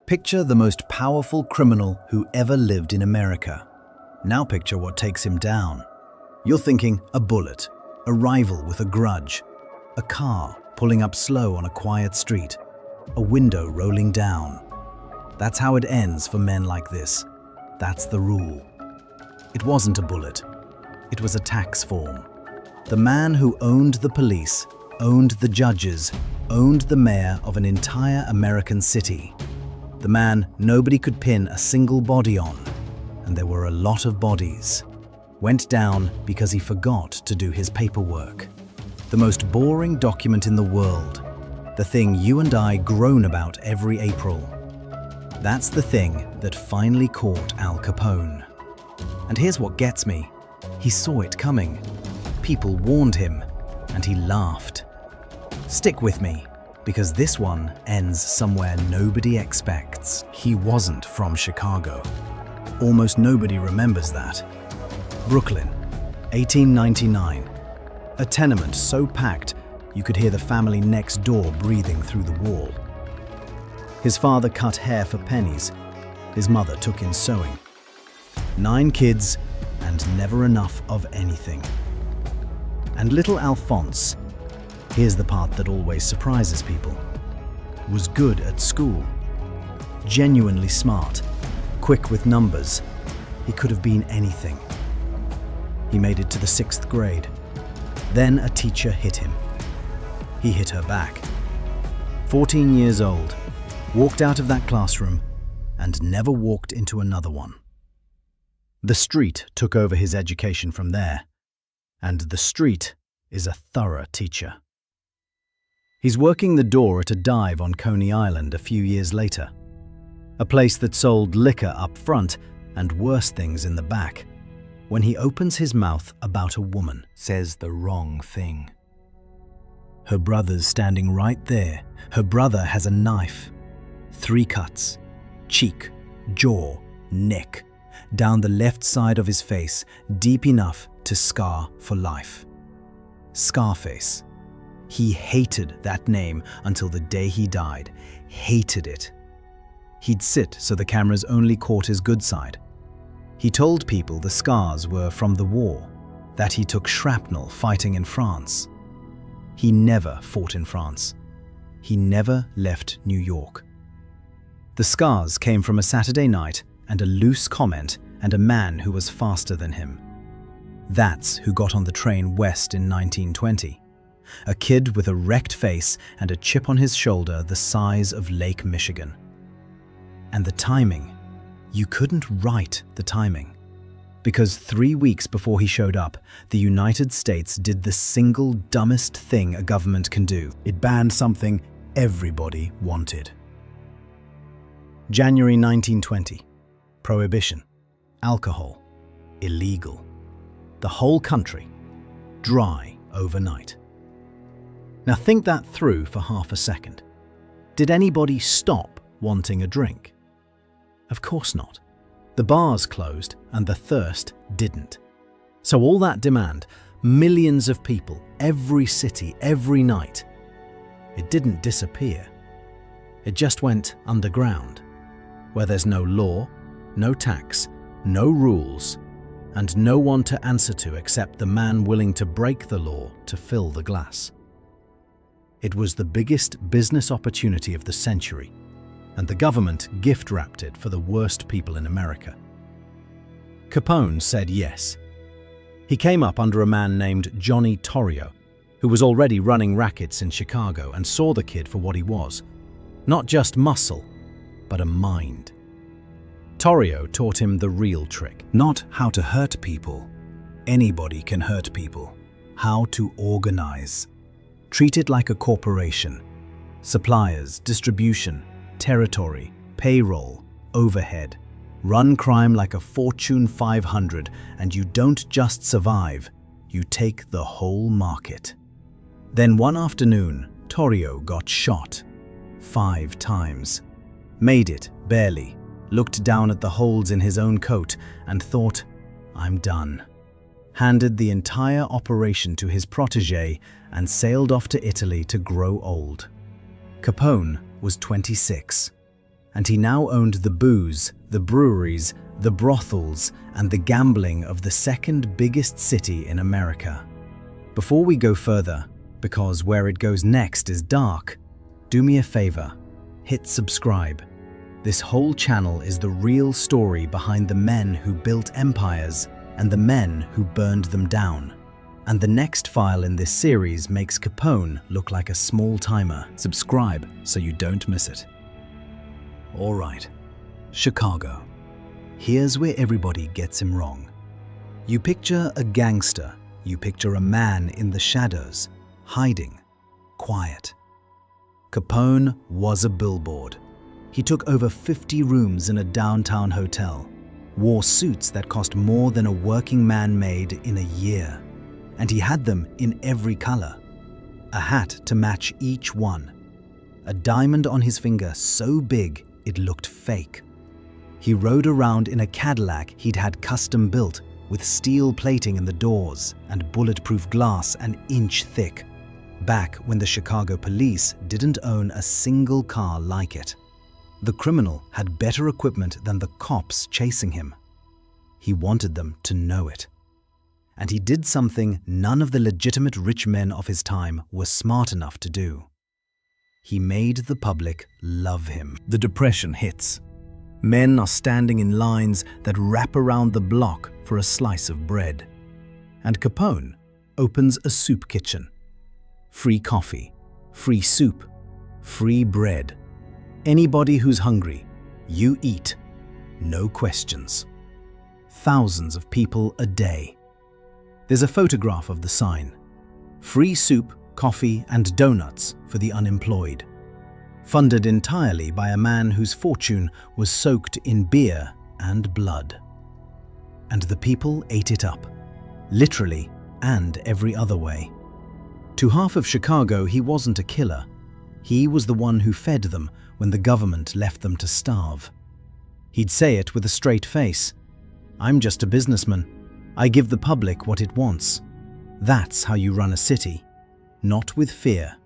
Picture the most powerful criminal who ever lived in America. Now picture what takes him down. You're thinking a bullet, a rival with a grudge, a car pulling up slow on a quiet street, a window rolling down. That's how it ends for men like this. That's the rule. It wasn't a bullet. It was a tax form. The man who owned the police, owned the judges, owned the mayor of an entire American city. The man nobody could pin a single body on, and there were a lot of bodies, went down because he forgot to do his paperwork. The most boring document in the world, the thing you and I groan about every April. That's the thing that finally caught Al Capone. And here's what gets me. He saw it coming. People warned him, and he laughed. Stick with me, because this one ends somewhere nobody expects. He wasn't from Chicago. Almost nobody remembers that. Brooklyn, 1899. A tenement so packed you could hear the family next door breathing through the wall. His father cut hair for pennies. His mother took in sewing. 9 kids and never enough of anything. And little Alphonse, here's the part that always surprises people, was good at school. Genuinely smart, quick with numbers. He could have been anything. He made it to the 6th grade. Then a teacher hit him. He hit her back. 14 years old, walked out of that classroom and never walked into another one. The street took over his education from there, and the street is a thorough teacher. He's working the door at a dive on Coney Island a few years later, a place that sold liquor up front and worse things in the back, when he opens his mouth about a woman, says the wrong thing. Her brother's standing right there. Her brother has a knife. 3 cuts, cheek, jaw, neck, down the left side of his face, deep enough to scar for life. Scarface. He hated that name until the day he died. Hated it. He'd sit so the cameras only caught his good side. He told people the scars were from the war, that he took shrapnel fighting in France. He never fought in France. He never left New York. The scars came from a Saturday night and a loose comment and a man who was faster than him. That's who got on the train west in 1920. A kid with a wrecked face and a chip on his shoulder the size of Lake Michigan. And the timing. You couldn't write the timing. Because 3 weeks before he showed up, the United States did the single dumbest thing a government can do. It banned something everybody wanted. January 1920. Prohibition. Alcohol. Illegal. The whole country. Dry overnight. Now think that through for half a second. Did anybody stop wanting a drink? Of course not. The bars closed and the thirst didn't. So all that demand, millions of people, every city, every night, it didn't disappear. It just went underground, where there's no law, no tax, no rules, and no one to answer to except the man willing to break the law to fill the glass. It was the biggest business opportunity of the century, and the government gift-wrapped it for the worst people in America. Capone said yes. He came up under a man named Johnny Torrio, who was already running rackets in Chicago and saw the kid for what he was. Not just muscle, but a mind. Torrio taught him the real trick. Not how to hurt people. Anybody can hurt people. How to organize. Treat it like a corporation. Suppliers, distribution, territory, payroll, overhead. Run crime like a Fortune 500, and you don't just survive, you take the whole market. Then one afternoon, Torrio got shot 5 times. Made it, barely. Looked down at the holes in his own coat and thought, I'm done. Handed the entire operation to his protege and sailed off to Italy to grow old. Capone was 26. and he now owned the booze, the breweries, the brothels, and the gambling of the second biggest city in America. Before we go further, because where it goes next is dark, do me a favor, hit subscribe. This whole channel is the real story behind the men who built empires and the men who burned them down. And the next file in this series makes Capone look like a small timer. Subscribe so you don't miss it. All right, Chicago. Here's where everybody gets him wrong. You picture a gangster, you picture a man in the shadows, hiding, quiet. Capone was a billboard. He took over 50 rooms in a downtown hotel, wore suits that cost more than a working man made in a year, and he had them in every color. A hat to match each one. A diamond on his finger so big it looked fake. He rode around in a Cadillac he'd had custom built with steel plating in the doors and bulletproof glass an inch thick, back when the Chicago police didn't own a single car like it. The criminal had better equipment than the cops chasing him. He wanted them to know it. And he did something none of the legitimate rich men of his time were smart enough to do. He made the public love him. The Depression hits. Men are standing in lines that wrap around the block for a slice of bread. And Capone opens a soup kitchen. Free coffee, free soup, free bread. Anybody who's hungry, you eat. No questions. Thousands of people a day. There's a photograph of the sign. Free soup, coffee, and donuts for the unemployed. Funded entirely by a man whose fortune was soaked in beer and blood. And the people ate it up, literally and every other way. To half of Chicago, he wasn't a killer. He was the one who fed them when the government left them to starve. He'd say it with a straight face. I'm just a businessman. I give the public what it wants. That's how you run a city, not with fear.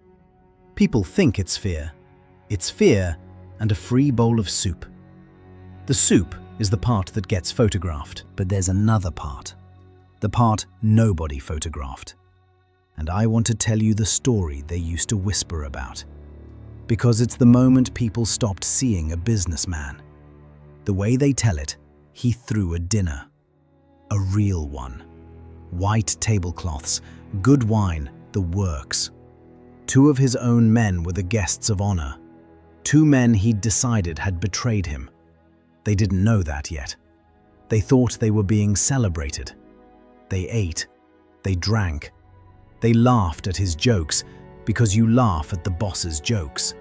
People think it's fear. It's fear and a free bowl of soup. The soup is the part that gets photographed, but there's another part. The part nobody photographed. And I want to tell you the story they used to whisper about. Because it's the moment people stopped seeing a businessman. The way they tell it, he threw a dinner. A real one. White tablecloths, good wine, the works. 2 of his own men were the guests of honor. 2 men he'd decided had betrayed him. They didn't know that yet. They thought they were being celebrated. They ate. They drank. They laughed at his jokes because you laugh at the boss's jokes.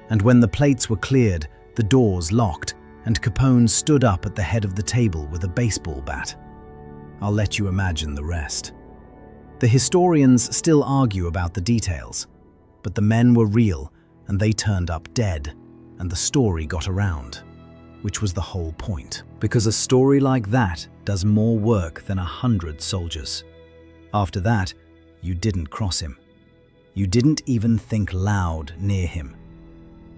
And when the plates were cleared, the doors locked, and Capone stood up at the head of the table with a baseball bat. I'll let you imagine the rest. The historians still argue about the details, but the men were real and they turned up dead, and the story got around, which was the whole point. Because a story like that does more work than 100 soldiers. After that, you didn't cross him. You didn't even think loud near him.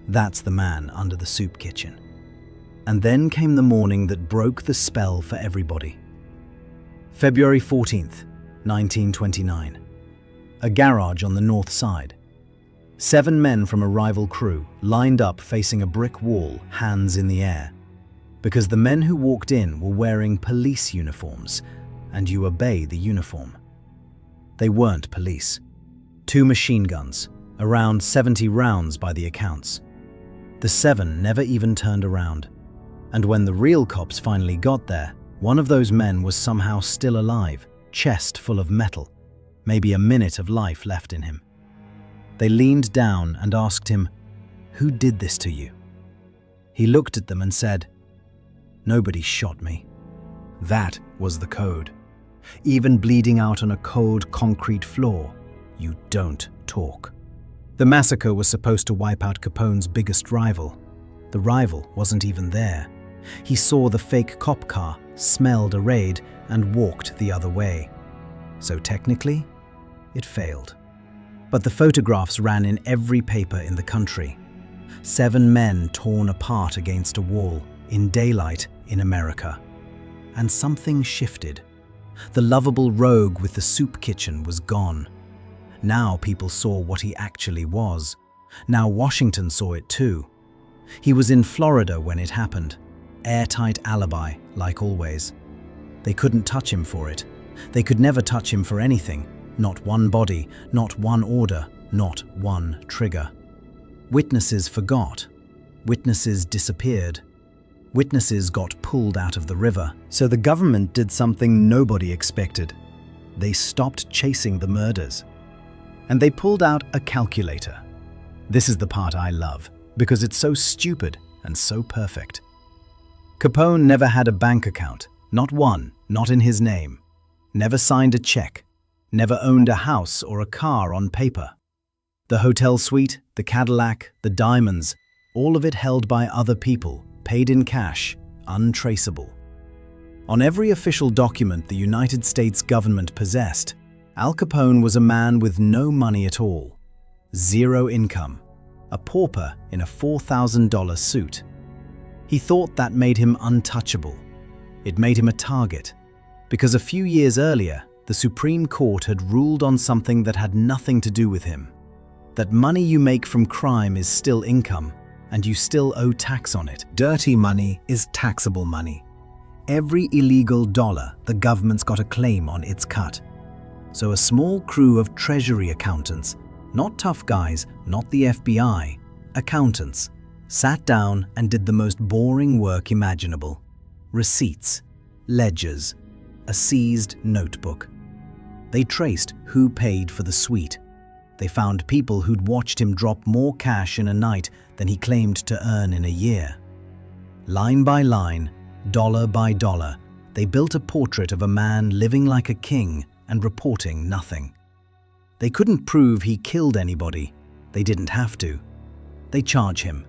That's the man under the soup kitchen. And then came the morning that broke the spell for everybody. February 14th, 1929. A garage on the north side. 7 men from a rival crew lined up facing a brick wall, hands in the air. Because the men who walked in were wearing police uniforms, and you obey the uniform. They weren't police. 2 machine guns, around 70 rounds by the accounts. The 7 never even turned around. And when the real cops finally got there, one of those men was somehow still alive, chest full of metal, maybe a minute of life left in him. They leaned down and asked him, "Who did this to you?" He looked at them and said, "Nobody shot me." That was the code. Even bleeding out on a cold concrete floor, you don't talk. The massacre was supposed to wipe out Capone's biggest rival. The rival wasn't even there. He saw the fake cop car, smelled a raid, and walked the other way. So technically, it failed. But the photographs ran in every paper in the country. 7 men torn apart against a wall, in daylight in America. And something shifted. The lovable rogue with the soup kitchen was gone. Now people saw what he actually was. Now Washington saw it too. He was in Florida when it happened. Airtight alibi, like always. They couldn't touch him for it. They could never touch him for anything. Not one body, not one order, not one trigger. Witnesses forgot. Witnesses disappeared. Witnesses got pulled out of the river. So the government did something nobody expected. They stopped chasing the murders. And they pulled out a calculator. This is the part I love, because it's so stupid and so perfect. Capone never had a bank account, not one, not in his name. Never signed a check, never owned a house or a car on paper. The hotel suite, the Cadillac, the diamonds, all of it held by other people, paid in cash, untraceable. On every official document the United States government possessed, Al Capone was a man with no money at all, zero income, a pauper in a $4,000 suit. He thought that made him untouchable. It made him a target, because a few years earlier, the Supreme Court had ruled on something that had nothing to do with him. That money you make from crime is still income, and you still owe tax on it. Dirty money is taxable money. Every illegal dollar, the government's got a claim on its cut. So a small crew of Treasury accountants, not tough guys, not the FBI, accountants, sat down and did the most boring work imaginable. Receipts, ledgers, a seized notebook. They traced who paid for the suite. They found people who'd watched him drop more cash in a night than he claimed to earn in a year. Line by line, dollar by dollar, they built a portrait of a man living like a king and reporting nothing. They couldn't prove he killed anybody. They didn't have to. They charge him,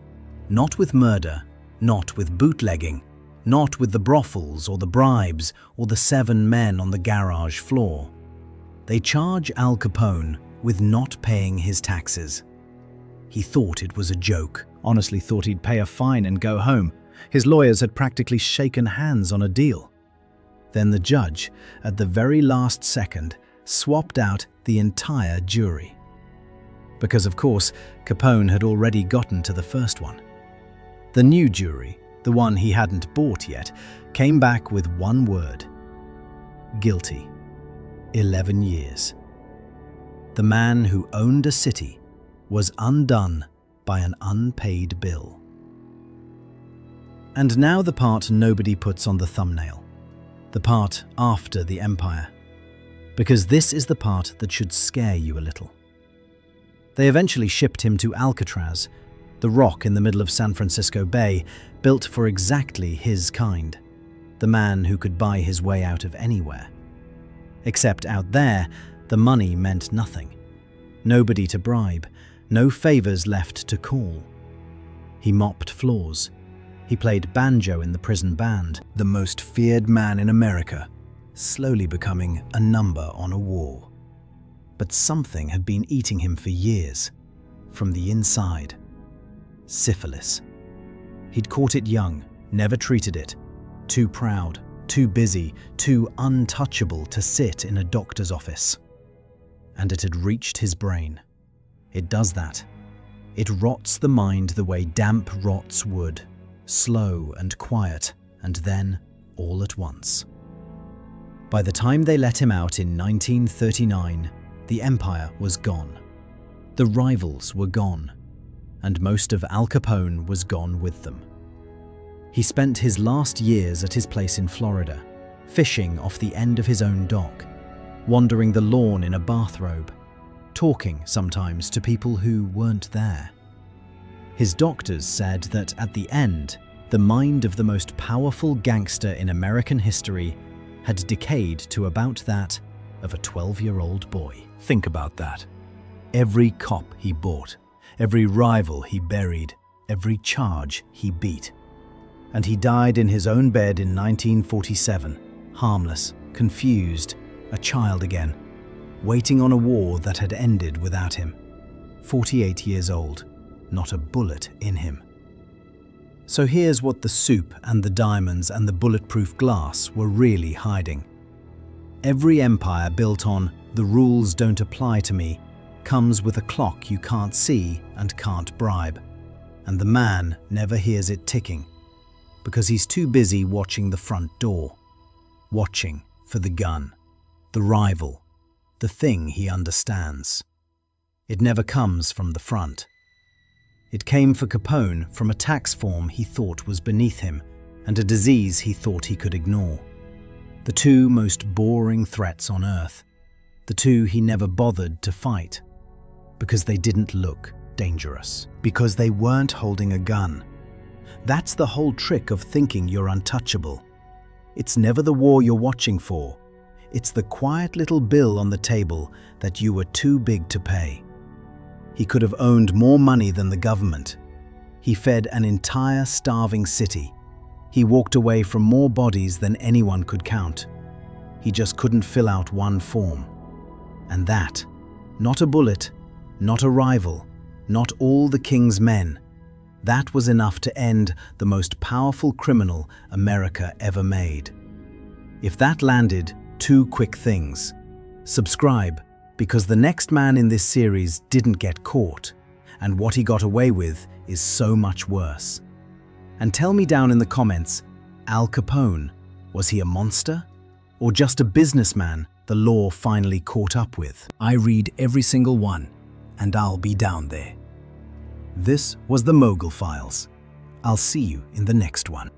not with murder, not with bootlegging, not with the brothels or the bribes or the 7 men on the garage floor. They charge Al Capone with not paying his taxes. He thought it was a joke, honestly thought he'd pay a fine and go home. His lawyers had practically shaken hands on a deal. Then the judge, at the very last second, swapped out the entire jury. Because of course, Capone had already gotten to the first one. The new jury, the one he hadn't bought yet, came back with one word: guilty. 11 years. The man who owned a city was undone by an unpaid bill. And now the part nobody puts on the thumbnail. The part after the empire. Because this is the part that should scare you a little. They eventually shipped him to Alcatraz, the rock in the middle of San Francisco Bay, built for exactly his kind. The man who could buy his way out of anywhere. Except out there, the money meant nothing. Nobody to bribe, no favors left to call. He mopped floors. He played banjo in the prison band, the most feared man in America, slowly becoming a number on a wall. But something had been eating him for years, from the inside. Syphilis. He'd caught it young, never treated it. Too proud, too busy, too untouchable to sit in a doctor's office. And it had reached his brain. It does that. It rots the mind the way damp rots wood, slow and quiet, and then all at once. By the time they let him out in 1939, the empire was gone. The rivals were gone, and most of Al Capone was gone with them. He spent his last years at his place in Florida, fishing off the end of his own dock, wandering the lawn in a bathrobe, talking sometimes to people who weren't there. His doctors said that at the end, the mind of the most powerful gangster in American history had decayed to about that of a 12-year-old boy. Think about that. Every cop he bought, every rival he buried, every charge he beat. And he died in his own bed in 1947, harmless, confused, a child again, waiting on a war that had ended without him. 48 years old, not a bullet in him. So here's what the soup and the diamonds and the bulletproof glass were really hiding. Every empire built on "the rules don't apply to me" comes with a clock you can't see and can't bribe. And the man never hears it ticking, because he's too busy watching the front door, watching for the gun, the rival, the thing he understands. It never comes from the front. It came for Capone from a tax form he thought was beneath him and a disease he thought he could ignore. The two most boring threats on earth, the two he never bothered to fight, because they didn't look dangerous, because they weren't holding a gun. That's the whole trick of thinking you're untouchable. It's never the war you're watching for. It's the quiet little bill on the table that you were too big to pay. He could have owned more money than the government. He fed an entire starving city. He walked away from more bodies than anyone could count. He just couldn't fill out one form. And that, not a bullet, not a rival, not all the king's men, that was enough to end the most powerful criminal America ever made. If that landed, 2 quick things. Subscribe, because the next man in this series didn't get caught, and what he got away with is so much worse. And tell me down in the comments, Al Capone, was he a monster? Or just a businessman the law finally caught up with? I read every single one, and I'll be down there. This was the Mogul Files. I'll see you in the next one.